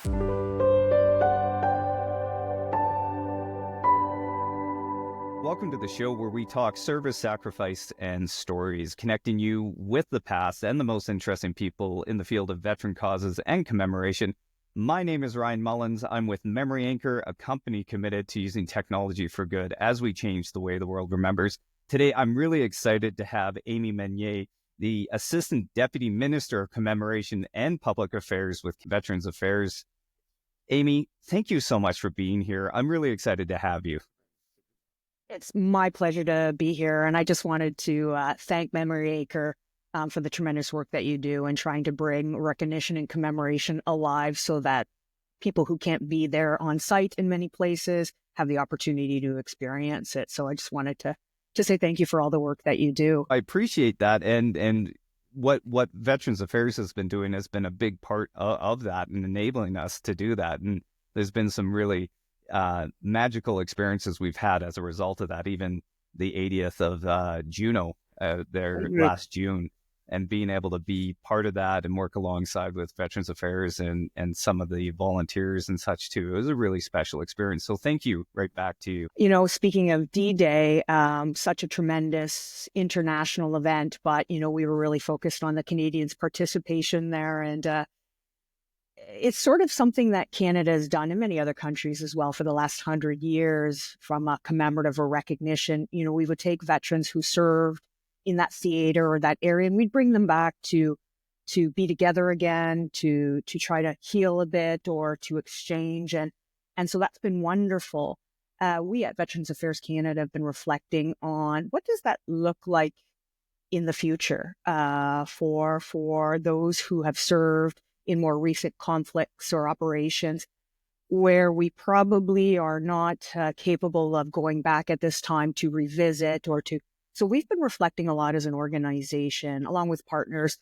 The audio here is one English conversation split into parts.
Welcome to the show where we talk service, sacrifice, and stories, connecting you with the past and the most interesting people in the field of veteran causes and commemoration. My name is Ryan Mullens. I'm with Memory Anchor, a company committed to using technology for good as we change the way the world remembers. Today, I'm really excited to have Amy Meunier, the Assistant Deputy Minister of Commemoration and Public Affairs with Veterans Affairs. Amy, thank you so much for being here. I'm really excited to have you. It's my pleasure to be here. And I just wanted to thank Memory Acre for the tremendous work that you do in trying to bring recognition and commemoration alive so that people who can't be there on site in many places have the opportunity to experience it. So I just wanted to say thank you for all the work that you do. I appreciate that. And what Veterans Affairs has been doing has been a big part of that and enabling us to do that. And there's been some really magical experiences we've had as a result of that. Even the 80th of Juno last June, and being able to be part of that and work alongside with Veterans Affairs and some of the volunteers and such too. It was a really special experience. So thank you. Right back to you. You know, speaking of D-Day, such a tremendous international event, but, you know, we were really focused on the Canadians' participation there. And it's sort of something that Canada has done in many other countries as well for the last 100 years from a commemorative or recognition. You know, we would take veterans who served in that theater or that area, and we'd bring them back to be together again, to try to heal a bit or to exchange. And so that's been wonderful. We at Veterans Affairs Canada have been reflecting on what does that look like in the future for those who have served in more recent conflicts or operations where we probably are not capable of going back at this time to revisit or to. So we've been reflecting a lot as an organization, along with partners.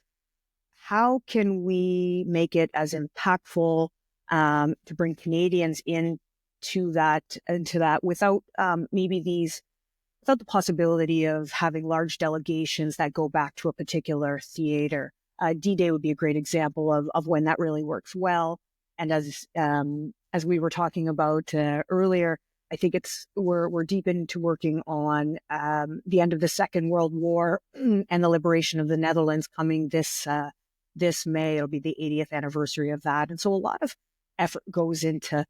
How can we make it as impactful to bring Canadians into that without without the possibility of having large delegations that go back to a particular theater? D-Day would be a great example of when that really works well. And as we were talking about earlier, I think we're deep into working on the end of the Second World War and the liberation of the Netherlands coming this May. It'll be the 80th anniversary of that, and so a lot of effort goes into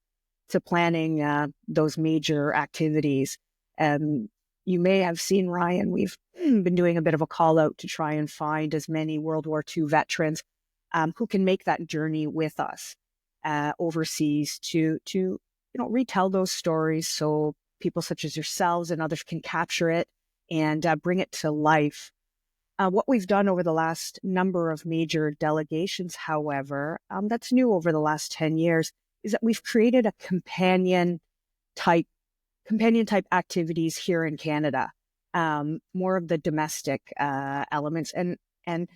planning those major activities. You may have seen, Ryan, we've been doing a bit of a call out to try and find as many World War II veterans who can make that journey with us overseas to retell those stories so people such as yourselves and others can capture it and bring it to life. What we've done over the last number of major delegations, however, that's new over the last 10 years, is that we've created a companion type activities here in Canada, more of the domestic elements. And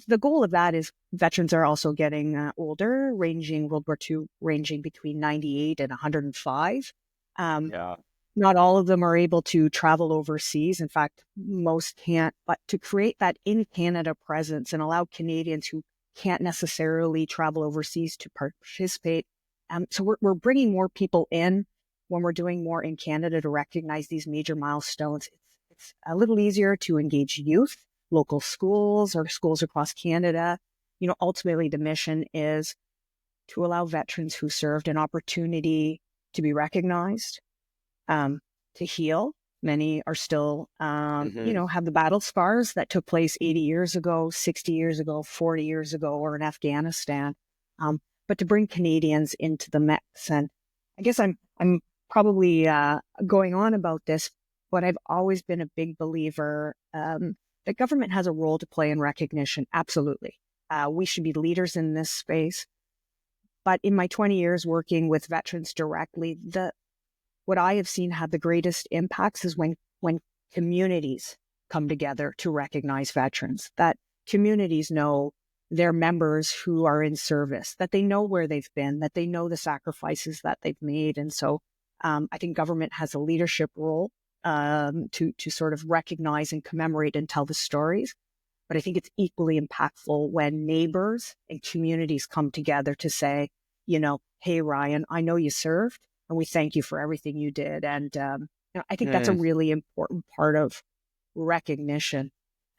the goal of that is veterans are also getting older, World War II ranging between 98 and 105. Not all of them are able to travel overseas. In fact, most can't. But to create that in-Canada presence and allow Canadians who can't necessarily travel overseas to participate. So we're bringing more people in when we're doing more in Canada to recognize these major milestones. It's a little easier to engage youth, local schools or schools across Canada. You know, ultimately the mission is to allow veterans who served an opportunity to be recognized, to heal. Many are still, have the battle scars that took place 80 years ago, 60 years ago, 40 years ago, or in Afghanistan. But to bring Canadians into the mix. And I guess I'm probably going on about this, but I've always been a big believer that government has a role to play in recognition. Absolutely. We should be leaders in this space. But in my 20 years working with veterans directly, what I have seen have the greatest impacts is when communities come together to recognize veterans, that communities know their members who are in service, that they know where they've been, that they know the sacrifices that they've made. And so I think government has a leadership role to sort of recognize and commemorate and tell the stories. But I think it's equally impactful when neighbors and communities come together to say, hey, Ryan, I know you served and we thank you for everything you did. And I think that's a Mm. really important part of recognition.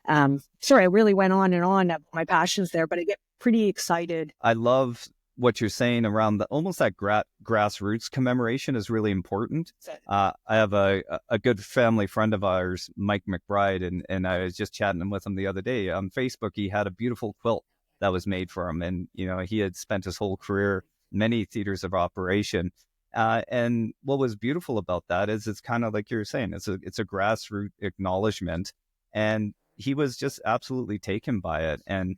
Sorry, I really went on and on about my passions there, but I get pretty excited. I love what you're saying around the almost that grassroots commemoration is really important. I have a good family friend of ours, Mike McBride, and I was just chatting with him the other day on Facebook. He had a beautiful quilt that was made for him, and he had spent his whole career many theaters of operation. And what was beautiful about that is it's kind of like you were saying, it's a grassroots acknowledgement, and he was just absolutely taken by it. And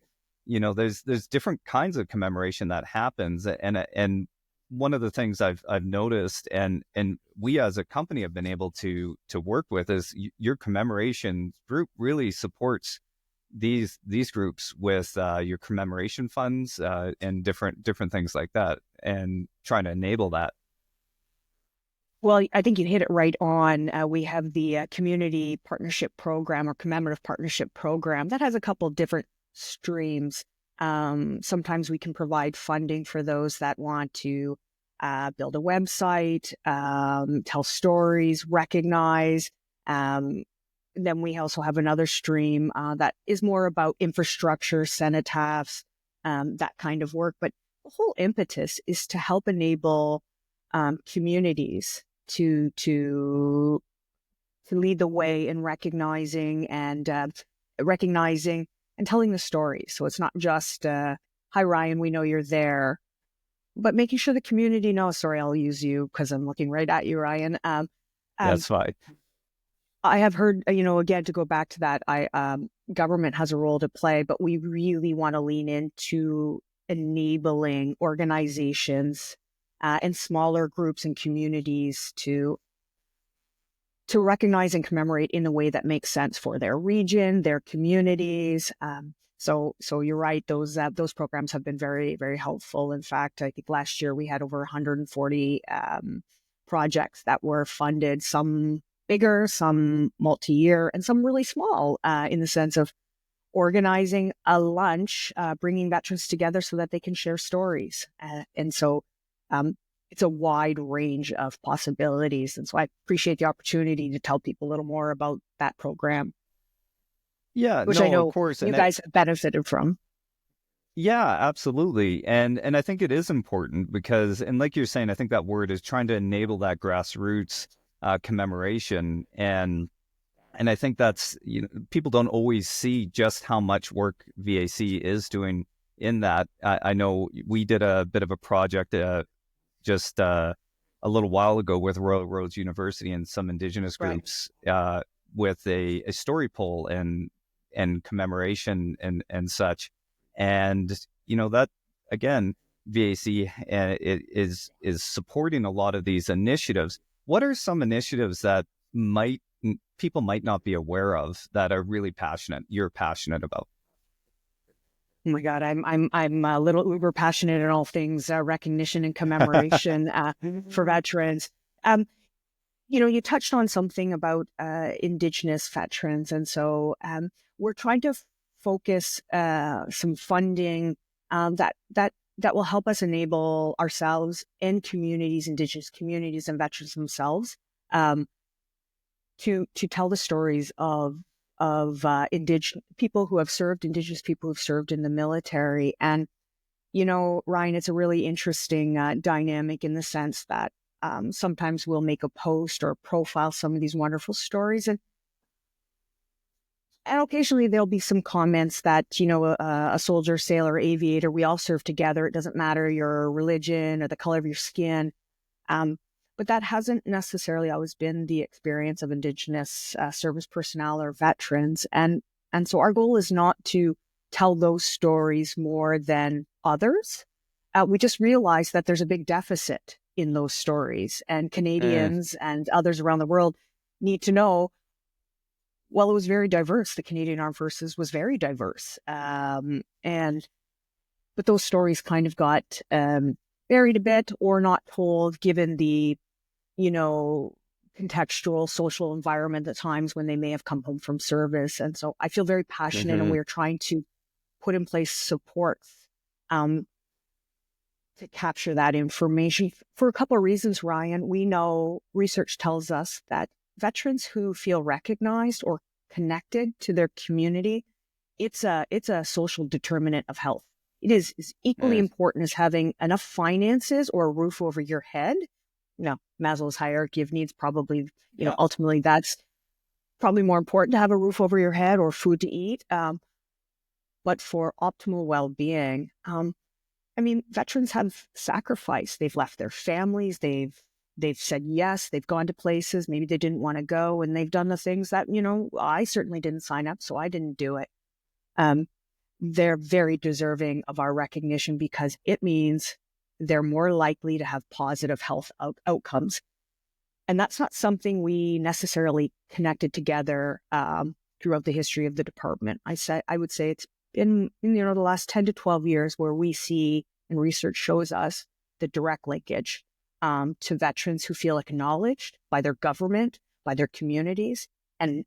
there's different kinds of commemoration that happens, and one of the things I've noticed, and we as a company have been able to work with, is your commemoration group really supports these groups with your commemoration funds and different things like that, and trying to enable that. Well, I think you hit it right on. We have the Community Partnership Program or Commemorative Partnership Program that has a couple of different streams. Sometimes we can provide funding for those that want to build a website, tell stories, recognize. Then we also have another stream that is more about infrastructure, cenotaphs, that kind of work. But the whole impetus is to help enable communities to lead the way in recognizing and telling the story. So it's not just hi Ryan, we know you're there, but making sure the community knows. Sorry, I'll use you because I'm looking right at you, Ryan. That's fine. I have heard, again, to go back to that, government has a role to play, but we really want to lean into enabling organizations and smaller groups and communities to recognize and commemorate in a way that makes sense for their region, their communities. So you're right; those programs have been very, very helpful. In fact, I think last year we had over 140 projects that were funded, some bigger, some multi-year, and some really small, in the sense of organizing a lunch, bringing veterans together so that they can share stories. And so it's a wide range of possibilities. And so I appreciate the opportunity to tell people a little more about that program. Yeah, Which no, I of know course. you guys have benefited from. Yeah, absolutely. And I think it is important because, and like you're saying, I think that word is trying to enable that grassroots commemoration. And I think that's, people don't always see just how much work VAC is doing in that. I know we did a bit of a project just a little while ago with Royal Roads University and some Indigenous groups with a story poll and commemoration and such. And, that, again, VAC is supporting a lot of these initiatives. What are some initiatives that people might not be aware of that are really you're passionate about? Oh my God, I'm a little uber passionate in all things recognition and commemoration for veterans. You touched on something about Indigenous veterans, and so we're trying to focus some funding that will help us enable ourselves and communities, Indigenous communities and veterans themselves, to tell the stories of Indigenous people who have served, Indigenous people who've served in the military. And, Ryan, it's a really interesting dynamic in the sense that sometimes we'll make a post or profile some of these wonderful stories. And occasionally there'll be some comments that, a soldier, sailor, aviator, we all serve together. It doesn't matter your religion or the color of your skin. But that hasn't necessarily always been the experience of Indigenous service personnel or veterans. And so our goal is not to tell those stories more than others. We just realize that there's a big deficit in those stories, and Canadians and others around the world need to know, well, it was very diverse. The Canadian Armed Forces was very diverse. But those stories kind of got buried a bit or not told, given the contextual social environment at times when they may have come home from service. And so I feel very passionate, and we're trying to put in place supports to capture that information for a couple of reasons, Ryan. We know research tells us that veterans who feel recognized or connected to their community, it's a social determinant of health. It is equally important as having enough finances or a roof over your head. Maslow's hierarchy of needs probably, ultimately that's probably more important to have a roof over your head or food to eat. But for optimal well-being, veterans have sacrificed. They've left their families. They've said yes. They've gone to places maybe they didn't want to go, and they've done the things that, I certainly didn't sign up, so I didn't do it. They're very deserving of our recognition because it means they're more likely to have positive health outcomes. And that's not something we necessarily connected together throughout the history of the department. I would say it's in the last 10 to 12 years where we see, and research shows us, the direct linkage to veterans who feel acknowledged by their government, by their communities, and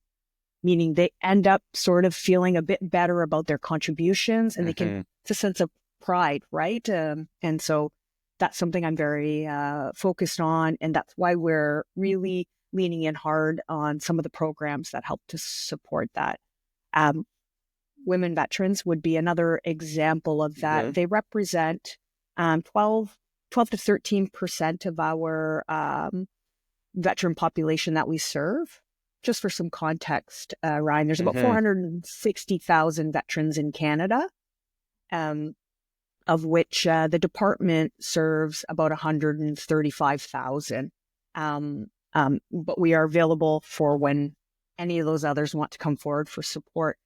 meaning they end up sort of feeling a bit better about their contributions, and it's a sense of pride, right? And so that's something I'm very focused on, and that's why we're really leaning in hard on some of the programs that help to support that. Women veterans would be another example of that. Mm-hmm. They represent 12 to 13% of our veteran population that we serve. Just for some context, Ryan, there's about 460,000 veterans in Canada, of which the department serves about 135,000. But we are available for when any of those others want to come forward for support.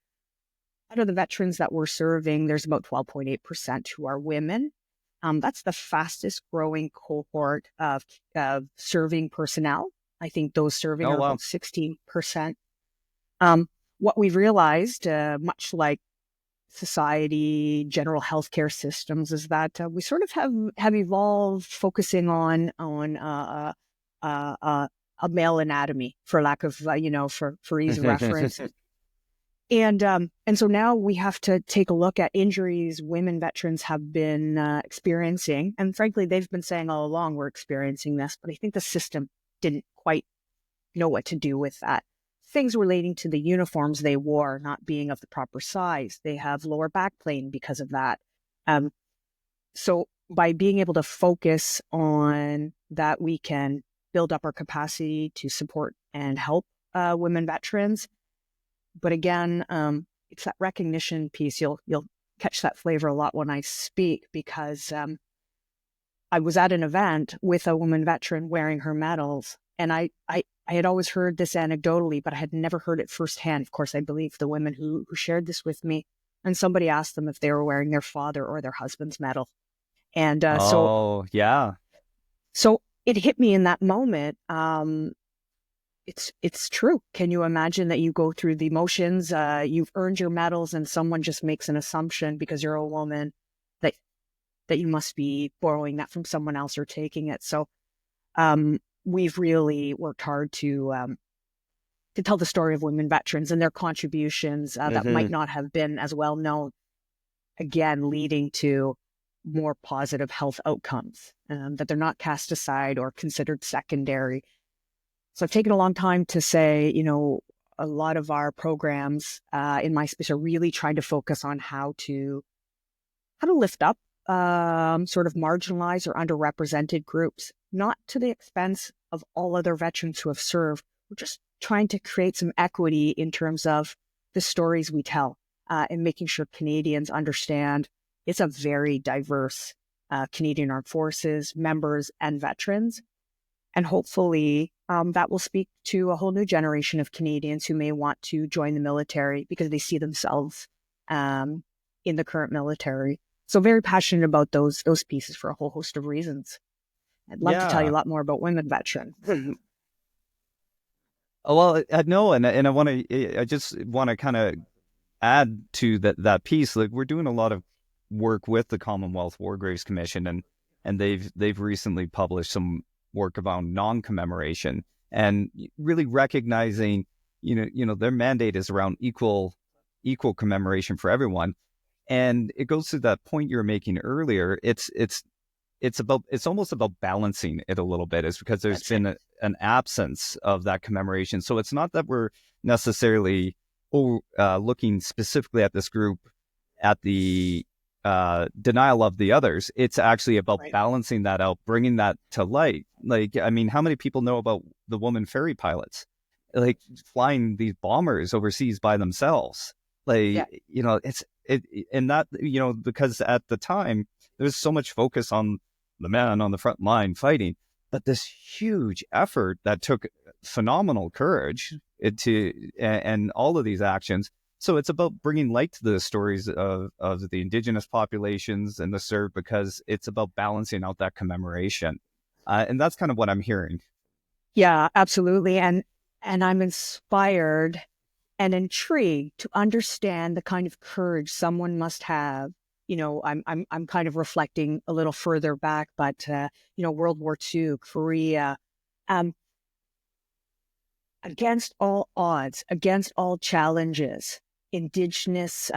Out of the veterans that we're serving, there's about 12.8% who are women. That's the fastest growing cohort of serving personnel. I think those serving are about 16%. What we've realized, much like society, general healthcare systems, is that we sort of have evolved focusing on a male anatomy, for lack of for ease of reference. And so now we have to take a look at injuries women veterans have been experiencing. And frankly, they've been saying all along we're experiencing this, but I think the system didn't quite know what to do with that. Things relating to the uniforms they wore not being of the proper size. They have lower back pain because of that. So by being able to focus on that, we can build up our capacity to support and help women veterans. But again, it's that recognition piece. You'll catch that flavor a lot when I speak, because I was at an event with a woman veteran wearing her medals, and I had always heard this anecdotally, but I had never heard it firsthand. Of course, I believe the women who shared this with me, and somebody asked them if they were wearing their father or their husband's medal. And so it hit me in that moment. It's true. Can you imagine that you go through the motions, you've earned your medals, and someone just makes an assumption because you're a woman that you must be borrowing that from someone else or taking it. So we've really worked hard to tell the story of women veterans and their contributions that might not have been as well known, again, leading to more positive health outcomes, that they're not cast aside or considered secondary. So I've taken a long time to say, a lot of our programs in my space are really trying to focus on how to lift up sort of marginalized or underrepresented groups, not to the expense of all other veterans who have served. We're just trying to create some equity in terms of the stories we tell, and making sure Canadians understand it's a very diverse Canadian Armed Forces members and veterans. And hopefully that will speak to a whole new generation of Canadians who may want to join the military because they see themselves in the current military. So very passionate about those pieces for a whole host of reasons. I'd love to tell you a lot more about women veterans. Well, no, and I just want to kind of add to that piece. Like, we're doing a lot of work with the Commonwealth War Graves Commission, and they've recently published some work about non-commemoration, and really recognizing, their mandate is around equal commemoration for everyone. And it goes to that point you were making earlier. It's it's almost about balancing it a little bit, is because there's That's it. been an absence of that commemoration. So it's not that we're necessarily looking specifically at this group at the denial of the others. It's actually about Right. balancing that out, bringing that to light. Like, I mean, how many people know about the woman ferry pilots, like flying these bombers overseas by themselves? Yeah. Like, and that, because at the time there was so much focus on the man on the front line fighting, but this huge effort that took phenomenal courage and all of these actions. So it's about bringing light to the stories of the Indigenous populations and the served, because it's about balancing out that commemoration. And that's kind of what I'm hearing. Yeah, absolutely. And I'm inspired and intrigued to understand the kind of courage someone must have. I'm kind of reflecting a little further back, but World War II, Korea, um, against all odds, against all challenges, Indigenous,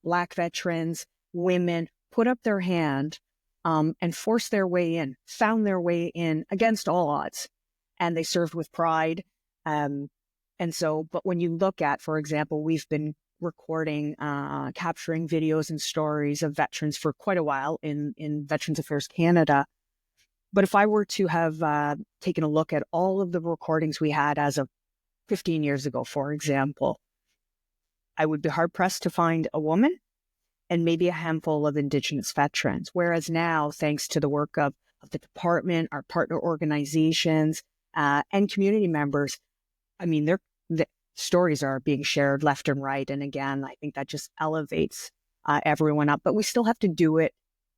Black veterans, women put up their hand and forced their way in, found their way in against all odds, and they served with pride. Um, but when you look at, for example, we've been recording, capturing videos and stories of veterans for quite a while in Veterans Affairs Canada. But if I were to have taken a look at all of the recordings we had as of 15 years ago, for example, I would be hard pressed to find a woman and maybe a handful of Indigenous veterans. Whereas now, thanks to the work of the department, our partner organizations, and community members, I mean, the stories are being shared left and right. And again, I think that just elevates everyone up. But we still have to do it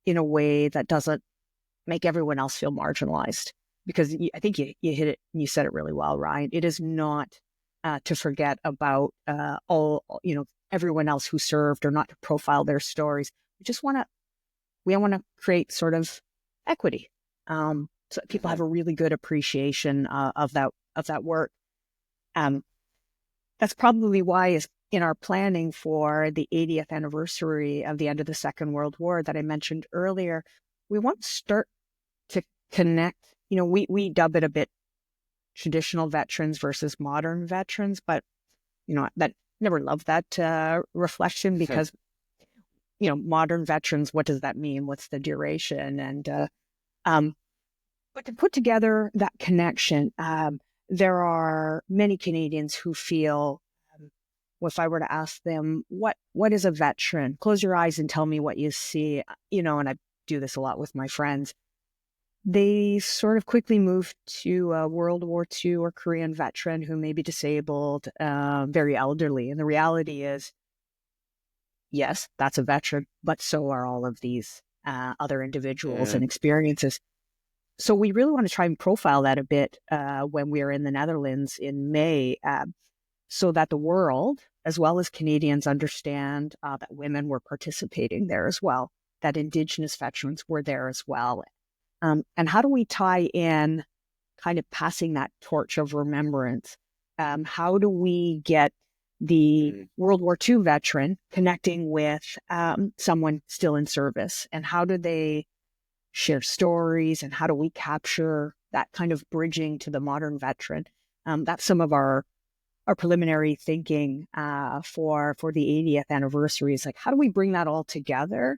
in a way that doesn't make everyone else feel marginalized. Because I think you hit it, and you said it really well, Ryan. It is not to forget about everyone else who served, or not to profile their stories. We want to create sort of equity, so that people have a really good appreciation of that work. That's probably why is in our planning for the 80th anniversary of the end of the Second World War that I mentioned earlier, we want to start to connect. We dub it a bit traditional veterans versus modern veterans, but that never loved that reflection, because modern veterans, what does that mean? What's the duration? And but to put together that connection, there are many Canadians who feel, if I were to ask them, what is a veteran? Close your eyes and tell me what you see. And I do this a lot with my friends. They sort of quickly move to a World War II or Korean veteran who may be disabled, very elderly. And the reality is, yes, that's a veteran, but so are all of these other individuals and experiences. So we really want to try and profile that a bit when we're in the Netherlands in May, so that the world, as well as Canadians, understand that women were participating there as well, that Indigenous veterans were there as well. And how do we tie in kind of passing that torch of remembrance? How do we get the World War II veteran connecting with someone still in service? And how do they share stories? And how do we capture that kind of bridging to the modern veteran? That's some of our preliminary thinking for the 80th anniversary. Is like, how do we bring that all together?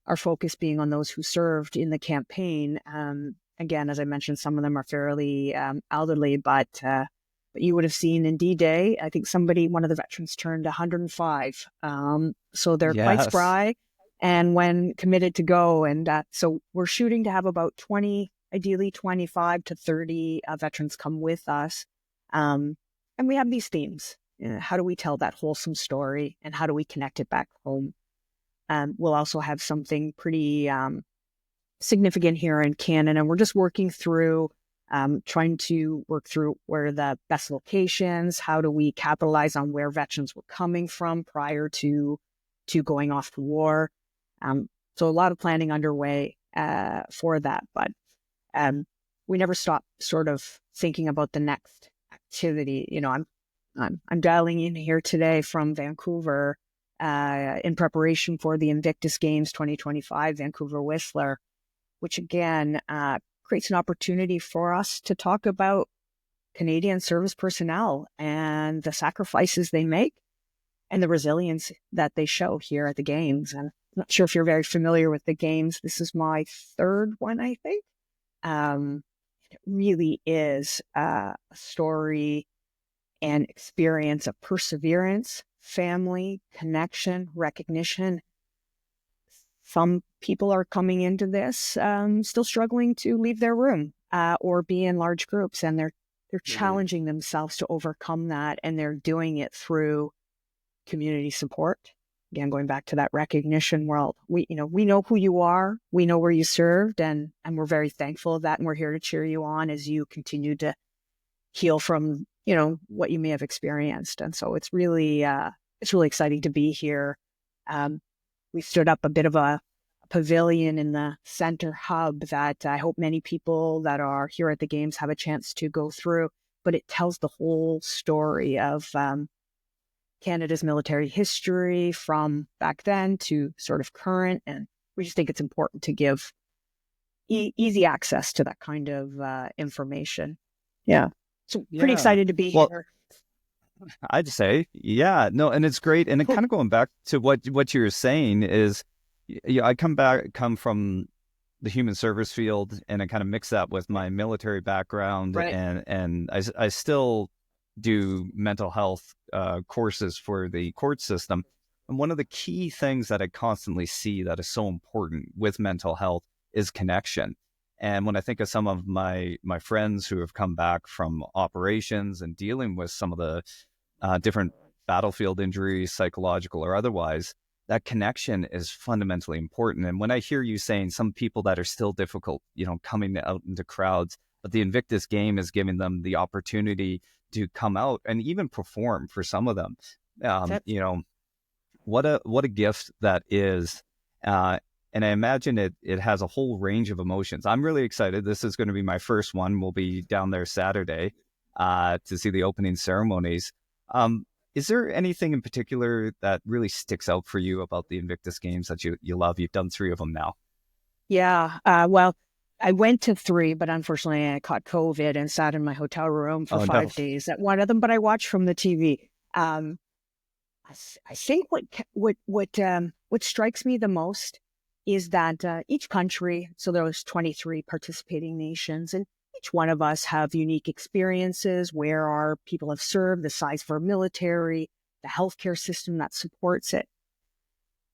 Our focus being on those who served in the campaign. Again, as I mentioned, some of them are fairly elderly, but you would have seen in D-Day, I think one of the veterans turned 105. So they're quite spry, and when committed to go. And so we're shooting to have about 20, ideally 25 to 30 veterans come with us. And we have these themes. How do we tell that wholesome story, and how do we connect it back home? We'll also have something pretty significant here in Canada. We're just working through, trying to work through where the best locations, how do we capitalize on where veterans were coming from prior to going off to war. So a lot of planning underway for that, but we never stop sort of thinking about the next activity. I'm dialing in here today from Vancouver in preparation for the Invictus Games 2025, Vancouver Whistler, which again creates an opportunity for us to talk about Canadian service personnel and the sacrifices they make and the resilience that they show here at the Games. And I'm not sure if you're very familiar with the Games. This is my third one, I think. It really is a story and experience of perseverance, family, connection, recognition. Some people are coming into this still struggling to leave their room or be in large groups, and they're challenging themselves to overcome that, and they're doing it through community support. Again, going back to that recognition world, we know who you are, we know where you served, and we're very thankful of that, and we're here to cheer you on as you continue to heal from what you may have experienced. And so it's really exciting to be here. We stood up a bit of a pavilion in the center hub that I hope many people that are here at the Games have a chance to go through, but it tells the whole story of Canada's military history from back then to sort of current. And we just think it's important to give easy access to that kind of information. Yeah. So pretty excited to be here. I'd say, yeah, no, and it's great. And it kind of going back to what you're saying is, I come from the human service field, and I kind of mix that with my military background, right. and I still do mental health courses for the court system. And one of the key things that I constantly see that is so important with mental health is connection. And when I think of some of my friends who have come back from operations and dealing with some of the different battlefield injuries, psychological or otherwise, that connection is fundamentally important. And when I hear you saying some people that are still difficult, coming out into crowds, but the Invictus game is giving them the opportunity to come out and even perform for some of them. What a gift that is. And I imagine it has a whole range of emotions. I'm really excited. This is going to be my first one. We'll be down there Saturday to see the opening ceremonies. Is there anything in particular that really sticks out for you about the Invictus Games that you love? You've done 3 of them now. Yeah. Well, I went to 3, but unfortunately I caught COVID and sat in my hotel room for 5 days at one of them, but I watched from the TV. I think what strikes me the most is that each country, so there was 23 participating nations, and each one of us have unique experiences, where our people have served, the size of our military, the healthcare system that supports it.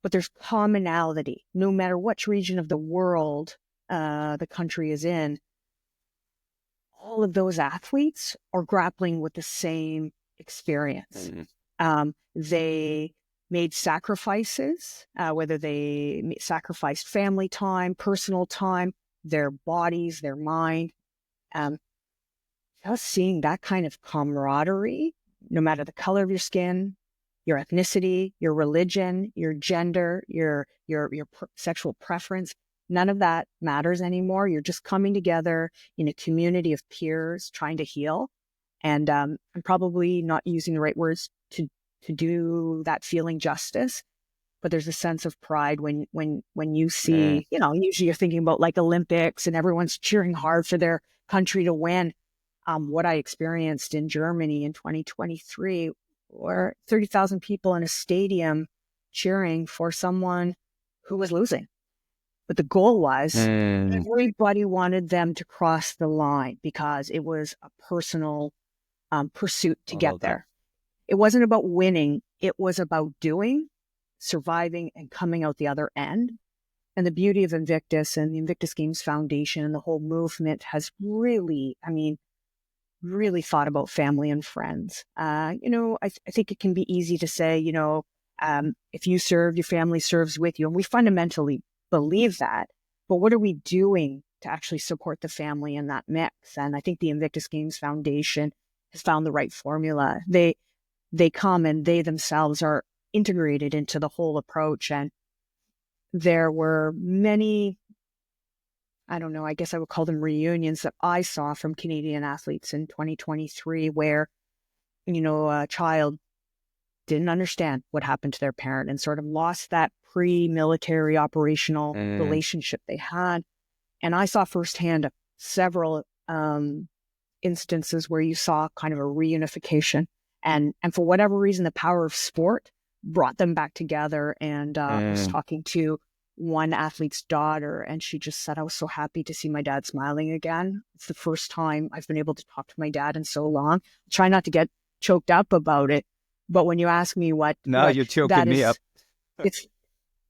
But there's commonality, no matter which region of the world the country is in. All of those athletes are grappling with the same experience. They made sacrifices, whether they sacrificed family time, personal time, their bodies, their mind. Just seeing that kind of camaraderie, no matter the color of your skin, your ethnicity, your religion, your gender, your sexual preference, none of that matters anymore. You're just coming together in a community of peers trying to heal. And I'm probably not using the right words to do that feeling justice, but there's a sense of pride when you see, usually you're thinking about like Olympics and everyone's cheering hard for their country to win. What I experienced in Germany in 2023 were 30,000 people in a stadium cheering for someone who was losing. But the goal was everybody wanted them to cross the line because it was a personal pursuit to get there. It wasn't about winning. It was about doing, surviving, and coming out the other end. And the beauty of Invictus and the Invictus Games Foundation and the whole movement has really thought about family and friends. I think it can be easy to say, if you serve, your family serves with you. And we fundamentally believe that. But what are we doing to actually support the family in that mix? And I think the Invictus Games Foundation has found the right formula. They come and they themselves are integrated into the whole approach. And there were many, I don't know, I guess I would call them reunions that I saw from Canadian athletes in 2023 where, a child didn't understand what happened to their parent and sort of lost that pre-military operational relationship they had. And I saw firsthand several instances where you saw kind of a reunification. And for whatever reason, the power of sport brought them back together. And I was talking to one athlete's daughter, and she just said, I was so happy to see my dad smiling again. It's the first time I've been able to talk to my dad in so long. Try not to get choked up about it. But when you ask me what you're choking me up. It's,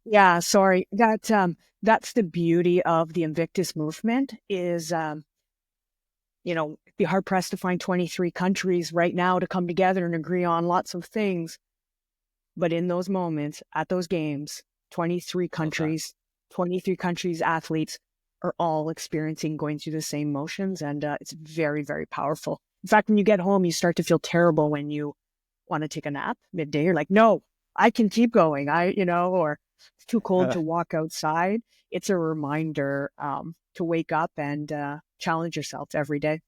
yeah, sorry. That's the beauty of the Invictus movement is, be hard pressed to find 23 countries right now to come together and agree on lots of things. But in those moments, at those games, 23 countries, 23 countries, athletes are all going through the same motions. And it's very, very powerful. In fact, when you get home, you start to feel terrible when you want to take a nap midday. You're like, no, I can keep going. Or it's too cold to walk outside. It's a reminder to wake up and challenge yourself every day.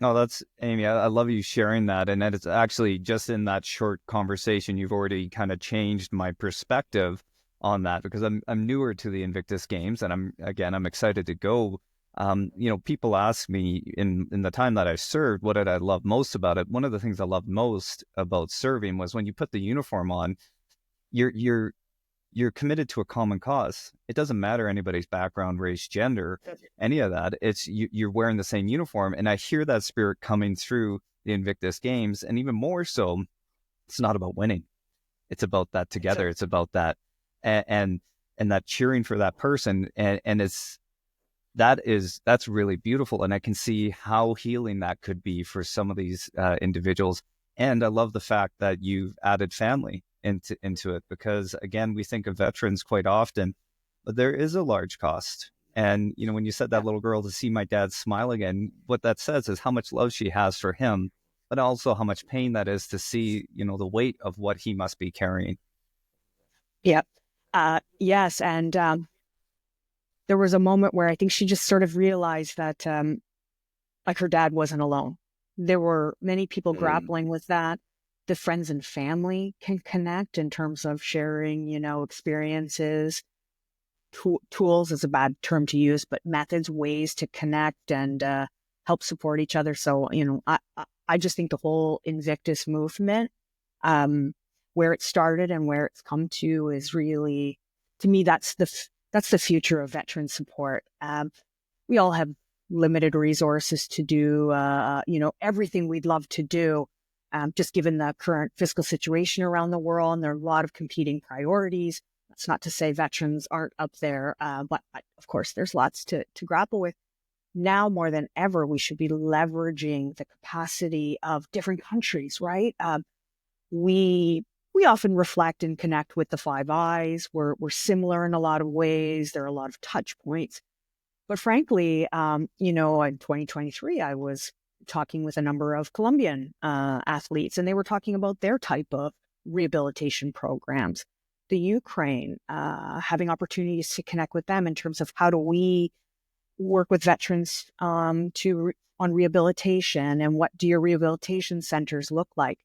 No, that's Amy. I love you sharing that. And that it's actually just in that short conversation, you've already kind of changed my perspective on that, because I'm newer to the Invictus Games, and I'm excited to go. People ask me in the time that I served, what did I love most about it? One of the things I loved most about serving was when you put the uniform on, you're committed to a common cause. It doesn't matter anybody's background, race, gender, any of that. It's you're wearing the same uniform. And I hear that spirit coming through the Invictus Games. And even more so, it's not about winning. It's about that together. It's about that and that cheering for that person. And that's really beautiful. And I can see how healing that could be for some of these individuals. And I love the fact that you've added family into it, because again, we think of veterans quite often, but there is a large cost. And when you said that little girl, to see my dad smile again, what that says is how much love she has for him, but also how much pain that is to see the weight of what he must be carrying. Yep. Yes. And there was a moment where I think she just sort of realized that like her dad wasn't alone. There were many people grappling with that. The friends and family can connect in terms of sharing, experiences. Tools is a bad term to use, but methods, ways to connect and help support each other. So, I just think the whole Invictus movement, where it started and where it's come to, is really, to me, that's the future of veteran support. We all have limited resources to do, everything we'd love to do. Just given the current fiscal situation around the world, and there are a lot of competing priorities. That's not to say veterans aren't up there, but of course, there's lots to grapple with. Now more than ever, we should be leveraging the capacity of different countries, right? We often reflect and connect with the Five Eyes. We're similar in a lot of ways. There are a lot of touch points. But frankly, in 2023, I was talking with a number of Colombian athletes, and they were talking about their type of rehabilitation programs. The Ukraine, having opportunities to connect with them in terms of how do we work with veterans on rehabilitation, and what do your rehabilitation centers look like?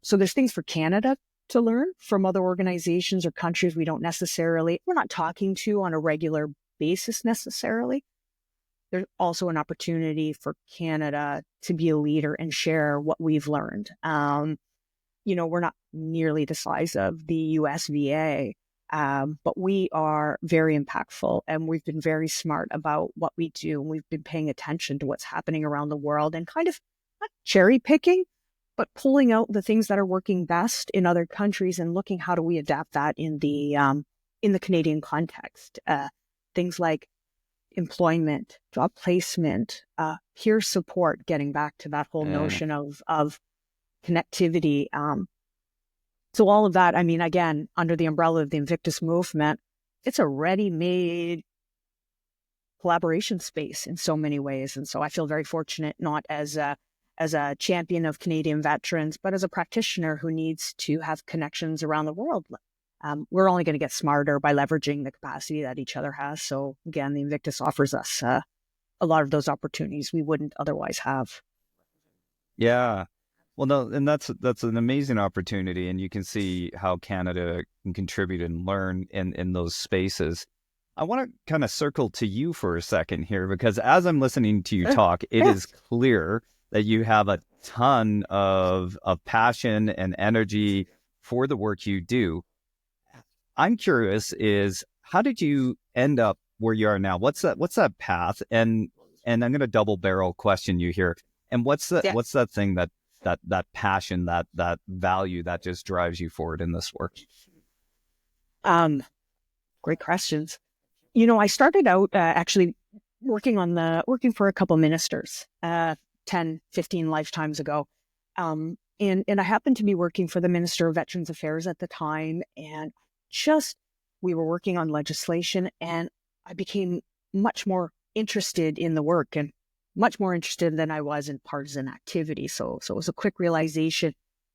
So there's things for Canada to learn from other organizations or countries we're not talking to on a regular basis necessarily. There's also an opportunity for Canada to be a leader and share what we've learned. We're not nearly the size of the US VA, but we are very impactful, and we've been very smart about what we do. And we've been paying attention to what's happening around the world and kind of not cherry picking, but pulling out the things that are working best in other countries and looking how do we adapt that in the Canadian context. Things like employment, job placement, peer support, getting back to that whole notion of connectivity. So all of that, again, under the umbrella of the Invictus movement, it's a ready-made collaboration space in so many ways. And so I feel very fortunate, not as a champion of Canadian veterans, but as a practitioner who needs to have connections around the world. We're only going to get smarter by leveraging the capacity that each other has. So again, the Invictus offers us a lot of those opportunities we wouldn't otherwise have. Yeah. Well, no, and that's an amazing opportunity, and you can see how Canada can contribute and learn in those spaces. I want to kind of circle to you for a second here, because as I'm listening to you talk, it is clear that you have a ton of passion and energy for the work you do. I'm curious is, how did you end up where you are now? What's that path? And I'm going to double barrel question you here. And what's that thing that passion, that value that just drives you forward in this work? Great questions. I started out actually working for a couple ministers 10, 15 lifetimes ago. And I happened to be working for the Minister of Veterans Affairs at the time. And we were working on legislation, and I became much more interested in the work and much more interested than I was in partisan activity. So it was a quick realization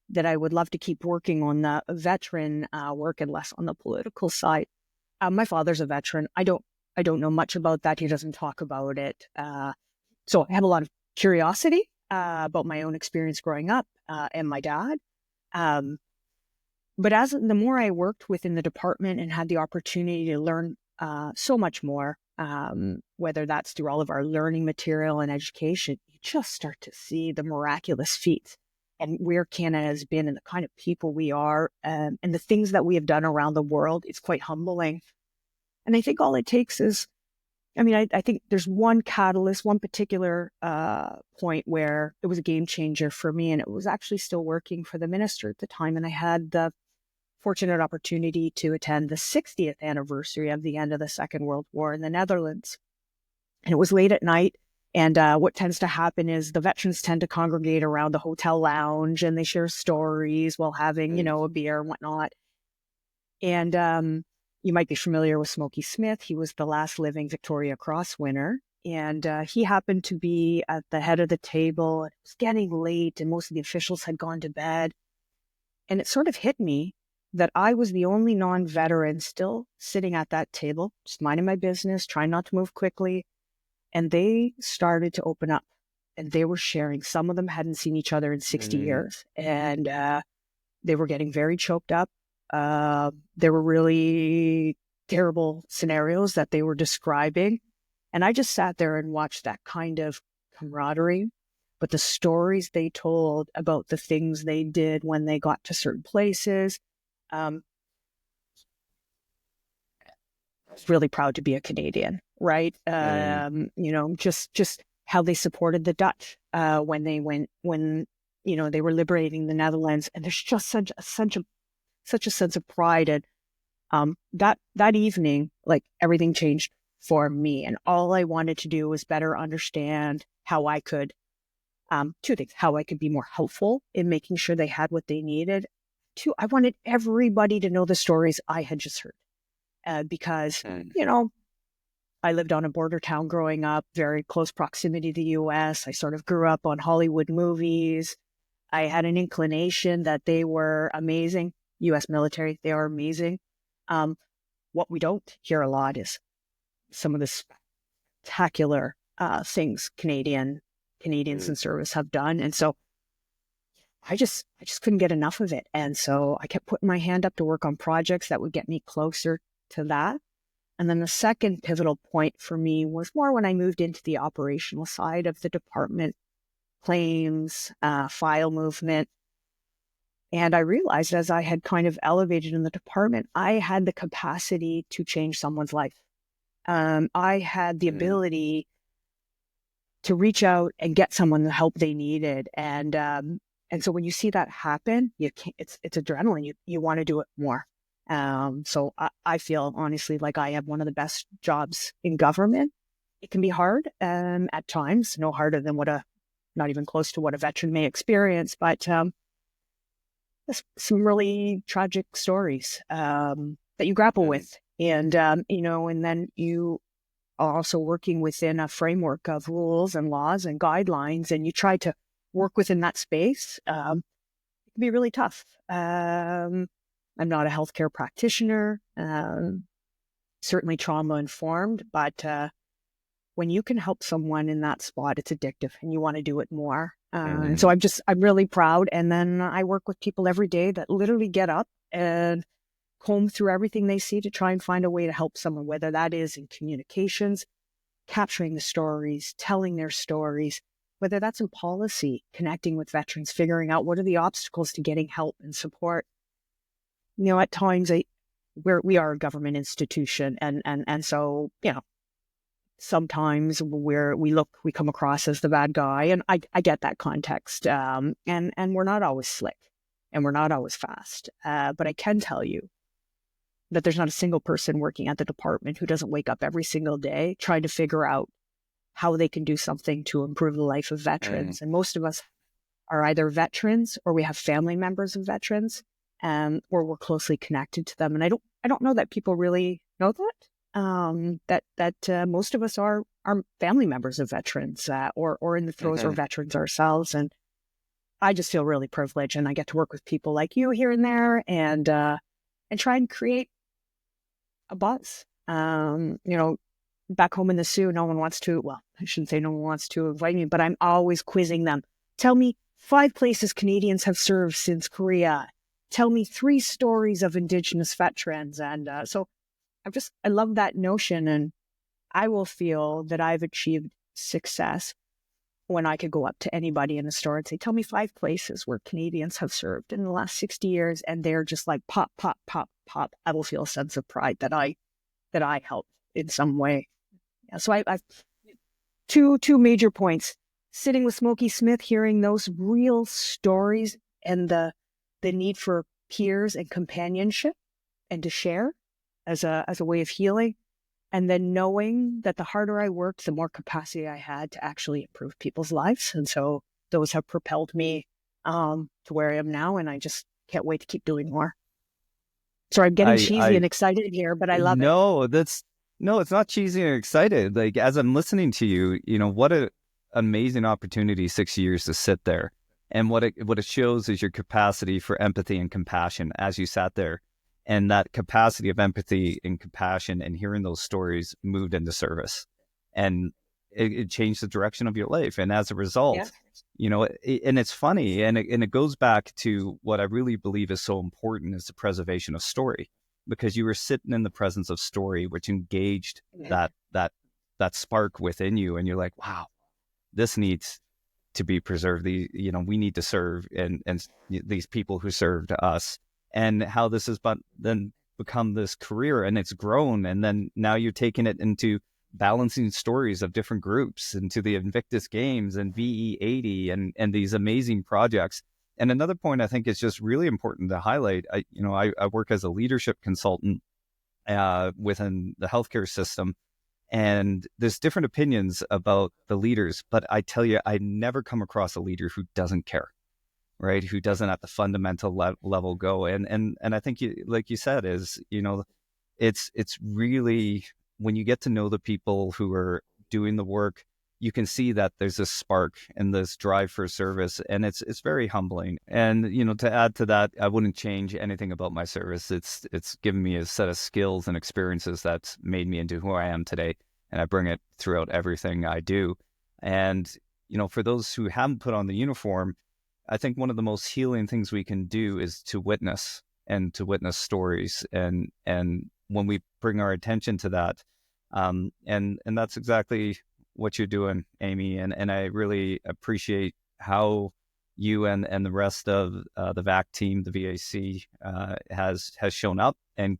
that I would love to keep working on the veteran work and less on the political side. My father's a veteran. I don't know much about that. He doesn't talk about it. So I have a lot of curiosity about my own experience growing up and my dad. But the more I worked within the department and had the opportunity to learn so much more, whether that's through all of our learning material and education, you just start to see the miraculous feats and where Canada has been and the kind of people we are and the things that we have done around the world. It's quite humbling. And I think all it takes is, I think there's one catalyst, one particular point where it was a game changer for me. And it was actually still working for the minister at the time. And I had the fortunate opportunity to attend the 60th anniversary of the end of the Second World War in the Netherlands. And it was late at night. And what tends to happen is the veterans tend to congregate around the hotel lounge and they share stories while having, a beer and whatnot. And you might be familiar with Smokey Smith. He was the last living Victoria Cross winner. And he happened to be at the head of the table. It was getting late and most of the officials had gone to bed. And it sort of hit me that I was the only non-veteran still sitting at that table, just minding my business, trying not to move quickly. And they started to open up and they were sharing. Some of them hadn't seen each other in 60 years. And they were getting very choked up. There were really terrible scenarios that they were describing. And I just sat there and watched that kind of camaraderie. But the stories they told about the things they did when they got to certain places, really proud to be a Canadian, right? Just how they supported the Dutch when they were liberating the Netherlands, and there's just such a sense of pride. And that evening, like, everything changed for me, and all I wanted to do was better understand how I could, two things: how I could be more helpful in making sure they had what they needed. Two, I wanted everybody to know the stories I had just heard. Because, I lived on a border town growing up, very close proximity to the U.S. I sort of grew up on Hollywood movies. I had an inclination that they were amazing. U.S. military, they are amazing. What we don't hear a lot is some of the spectacular things Canadians in service have done. And so I just couldn't get enough of it. And so I kept putting my hand up to work on projects that would get me closer to that. And then the second pivotal point for me was more when I moved into the operational side of the department, claims, file movement. And I realized as I had kind of elevated in the department, I had the capacity to change someone's life. I had the ability to reach out and get someone the help they needed. And so when you see that happen, it's adrenaline. You want to do it more. So I feel honestly like I have one of the best jobs in government. It can be hard at times, no harder than not even close to what a veteran may experience, but some really tragic stories that you grapple with. And, and then you are also working within a framework of rules and laws and guidelines, and you try to work within that space. It can be really tough. I'm not a healthcare practitioner, certainly trauma informed, but when you can help someone in that spot, it's addictive and you want to do it more. And so I'm really proud. And then I work with people every day that literally get up and comb through everything they see to try and find a way to help someone, whether that is in communications, capturing the stories, telling their stories, whether that's in policy, connecting with veterans, figuring out what are the obstacles to getting help and support. You know, at times we are a government institution, and so, you know, sometimes we come across as the bad guy, and I get that context. And we're not always slick, and we're not always fast. But I can tell you that there's not a single person working at the department who doesn't wake up every single day trying to figure out how they can do something to improve the life of veterans. And most of us are either veterans or we have family members of veterans, or we're closely connected to them. And I don't know that people really know that. That most of us are family members of veterans, or in the throes or veterans ourselves. And I just feel really privileged, and I get to work with people like you here and there, and try and create a buzz. You know, back home in the Sioux, no one wants to, well, I shouldn't say no one wants to invite me, but I'm always quizzing them. Tell me 5 places Canadians have served since Korea. Tell me 3 stories of Indigenous veterans. And so I love that notion. And I will feel that I've achieved success when I could go up to anybody in a store and say, tell me 5 places where Canadians have served in the last 60 years. And they're just like, pop, pop, pop, pop. I will feel a sense of pride that I helped in some way. Yeah, so I've two major points. Sitting with Smokey Smith, hearing those real stories, and the need for peers and companionship and to share as a way of healing. And then knowing that the harder I worked, the more capacity I had to actually improve people's lives. And so those have propelled me to where I am now. And I just can't wait to keep doing more. Sorry, I'm getting cheesy and excited here, but I love it. No, it's not cheesy or excited. Like, as I'm listening to you, you know, what an amazing opportunity 6 years to sit there. And what it shows is your capacity for empathy and compassion as you sat there. And that capacity of empathy and compassion and hearing those stories moved into service. And it changed the direction of your life. And as a result, you know, and it's funny, and it goes back to what I really believe is so important, is the preservation of story. Because you were sitting in the presence of story, which engaged that spark within you. And you're like, wow, this needs to be preserved. We need to serve and these people who served us. And how this has then become this career, and it's grown. And then now you're taking it into balancing stories of different groups into the Invictus Games and VE80 and these amazing projects. And another point I think is just really important to highlight. I work as a leadership consultant within the healthcare system, and there's different opinions about the leaders. But I tell you, I never come across a leader who doesn't care. Right, who doesn't at the fundamental level go, and I think like you said, is, you know, it's really, when you get to know the people who are doing the work, you can see that there's this spark and this drive for service, and it's very humbling. And, you know, to add to that, I wouldn't change anything about my service. It's given me a set of skills and experiences that's made me into who I am today, and I bring it throughout everything I do. And, you know, for those who haven't put on the uniform, I think one of the most healing things we can do is to witness stories. And when we bring our attention to that, and that's exactly what you're doing, Amy. And I really appreciate how you and the rest of the VAC team, the VAC, has shown up and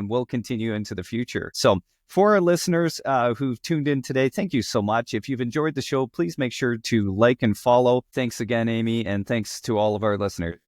will continue into the future. So for our listeners who've tuned in today, thank you so much. If you've enjoyed the show, please make sure to like and follow. Thanks again, Amy, and thanks to all of our listeners.